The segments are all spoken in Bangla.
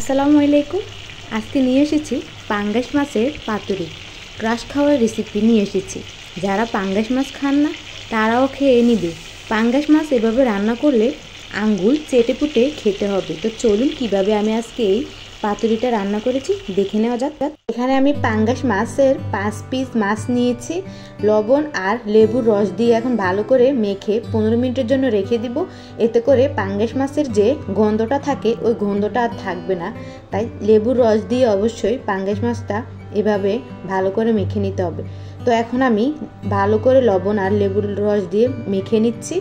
আসসালামু আলাইকুম। আজকে নিয়ে এসেছি পাঙ্গাস মাছের পাতুরি ক্রাশ খাওয়ার রেসিপি নিয়ে এসেছি। যারা পাঙ্গাস মাছ খান না তারাও খেয়ে নিবে। পাঙ্গাস মাছ এভাবে রান্না করলে আঙ্গুল চেটে পুটে খেতে হবে। তো চলুন কিভাবে আমি আজকে এই পাতুরিটা রান্না করেছি দেখে নেওয়া যাক। এখানে আমি পাঙ্গাস মাছের 5 পিস মাছ নিয়েছি। লবণ আর লেবুর রস দিয়ে এখন ভালো করে মেখে 15 মিনিটের জন্য রেখে দিব। এতে করে পাঙ্গাস মাছের যে গন্ধটা থাকে ওই গন্ধটা আর থাকবে না। তাই লেবুর রস দিয়ে অবশ্যই পাঙ্গাস মাছটা এভাবে ভালো করে মেখে নিতে হবে। তো এখন আমি ভালো করে লবণ আর লেবুর রস দিয়ে মেখে নিচ্ছি।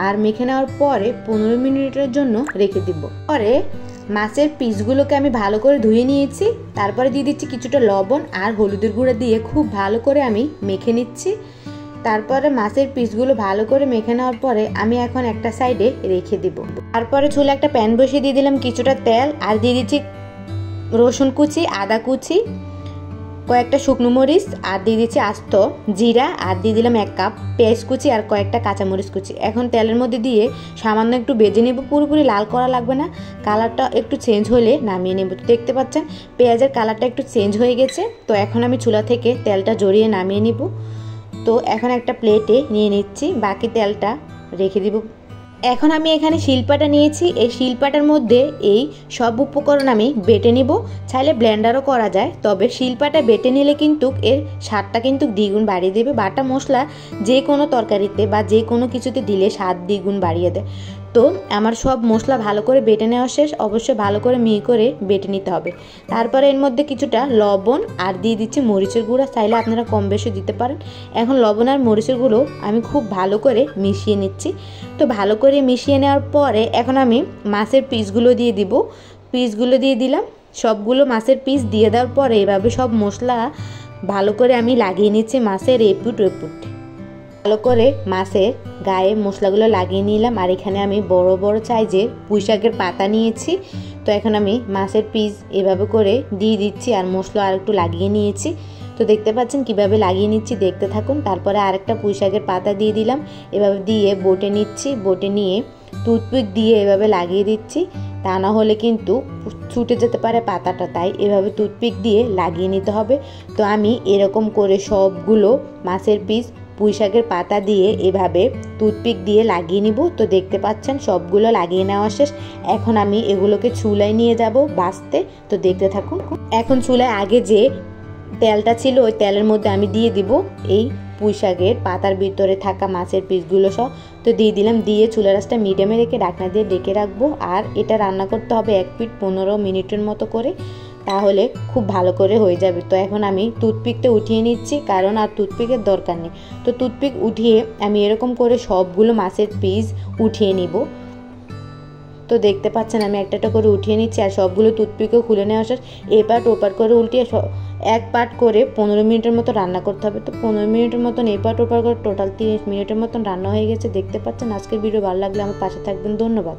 আর মেখে নেওয়ার পরে 15 মিনিটের জন্য রেখে দিব। পরে মাছের পিসগুলোকে আমি ভালো করে ধুয়ে নিয়েছি। তারপরে দিয়ে দিচ্ছি কিছুটা লবণ আর হলুদের গুঁড়া দিয়ে খুব ভালো করে আমি মেখে নিচ্ছি। তারপরে মাছের পিসগুলো ভালো করে মেখে নেওয়ার পরে আমি এখন একটা সাইডে রেখে দিব। তারপরে চুলে একটা প্যান বসিয়ে দিয়ে দিলাম কিছুটা তেল আর দিয়ে দিচ্ছি রসুন কুচি, আদা কুচি, কয়েকটা শুকনো মরিচ আর দিয়ে দিচ্ছি আস্ত জিরা আর দিয়ে দিলাম 1 কাপ পেঁয়াজ কুচি আর কয়েকটা কাঁচামরিচ কুচি। এখন তেলের মধ্যে দিয়ে সামান্য একটু ভেজে নেব, পুরোপুরি লাল করা লাগবে না। কালারটা একটু চেঞ্জ হলে নামিয়ে নেব। দেখতে পাচ্ছেন পেঁয়াজের কালারটা একটু চেঞ্জ হয়ে গেছে। তো এখন আমি চুলা থেকে তেলটা জড়িয়ে নামিয়ে নিব। তো এখন একটা প্লেটে নিয়ে নিচ্ছি, বাকি তেলটা রেখে দিব। এখন আমি এখানে শিলপাটা নিয়েছি। এই শিলপাটার মধ্যে এই সব উপকরণ আমি বেটে নিব। চাইলে ব্লেন্ডারও করা যায়, তবে শিলপাটা বেটে নিলে কিন্তু এর স্বাদটা কিন্তু দ্বিগুণ বাড়িয়ে দেবে। বাটা মশলা যে কোনো তরকারিতে বা যে কোনো কিছুতে দিলে স্বাদ দ্বিগুণ বাড়িয়ে দেয়। তো আমার সব মশলা ভালো করে বেটে নেওয়া শেষ। অবশ্যই ভালো করে মিহি করে বেটে নিতে হবে। তারপরে এর মধ্যে কিছুটা লবণ আর দিয়ে দিচ্ছি মরিচের গুঁড়া। চাইলে আপনারা কম বেশি দিতে পারেন। এখন লবণ আর মরিচের গুঁড়ো আমি খুব ভালো করে মিশিয়ে নিচ্ছি। তো ভালো করে মিশিয়ে নেওয়ার পরে এখন আমি মাছের পিসগুলো দিয়ে দিব। পিসগুলো দিয়ে দিলাম। সবগুলো মাছের পিস দিয়ে দেওয়ার পরে এভাবে সব মশলা ভালো করে আমি লাগিয়ে নিচ্ছি মাছের এপুট ওপুট। ভালো করে মাছের গায়ে মশলাগুলো লাগিয়ে নিলাম। আর এখানে আমি বড় বড় সাইজের পুঁইশাকের পাতা নিয়েছি। তো এখন আমি মাছের পিস এভাবে করে দিয়ে দিচ্ছি আর মশলা আর একটু লাগিয়ে নিয়েছি। তো দেখতে পাচ্ছেন কিভাবে লাগিয়ে নিচ্ছি, দেখতে থাকুন। তারপরে আরেকটা পুঁইশাকের পাতা দিয়ে দিলাম। এভাবে দিয়ে বটে নিচ্ছি। বটে নিয়ে টুথপিক দিয়ে এভাবে লাগিয়ে দিচ্ছি, তা না হলে কিন্তু ছুটে যেতে পারে পাতাটা। তাই এভাবে টুথপিক দিয়ে লাগিয়ে নিতে হবে। তো আমি এরকম করে সবগুলো মাছের পিস পুঁইশাকের পাতা দিয়ে এভাবে টুথপিক দিয়ে লাগিয়ে নিব। তো দেখতে পাচ্ছেন সবগুলো লাগিয়ে নেওয়া শেষ। এখন আমি এগুলোকে চুলায় নিয়ে যাব ভাজতে। তো দেখতে থাকুন। এখন চুলায় আগে যে তেলটা ছিল ওই তেলের মধ্যে আমি দিয়ে দিব এই পুঁইশাকের পাতার ভিতরে থাকা মাছের পিসগুলো সব। তো দিয়ে দিলাম। দিয়ে চুলার আঁচটা মিডিয়ামে রেখে ঢাকনা দিয়ে ডেকে রাখবো। আর এটা রান্না করতে হবে 1 মিনিট 15 মিনিটের মতো করে, তাহলে খুব ভালো করে হয়ে যাবে। তো এখন আমি টুথপিকটা উঠিয়ে নিচ্ছি, কারণ আর টুথপিকের দরকার নেই। তো টুথপিক উঠিয়ে আমি এরকম করে সবগুলো মাছের পিস উঠিয়ে নিব। তো দেখতে পাচ্ছেন আমি একটা একটা করে উঠিয়ে নিচ্ছি আর সবগুলো টুথপিকও খুলে নেওয়া শেষ। এপাট ওপাট করে উল্টিয়ে এক পাট করে 15 মিনিটের মতো রান্না করতে হবে। তো 15 মিনিটের মতন এপাট ওপাট করে টোটাল 30 মিনিটের মতন রান্না হয়ে গেছে। দেখতে পাচ্ছেন। আজকের ভিডিও ভালো লাগলে আমার পাশে থাকবেন। ধন্যবাদ।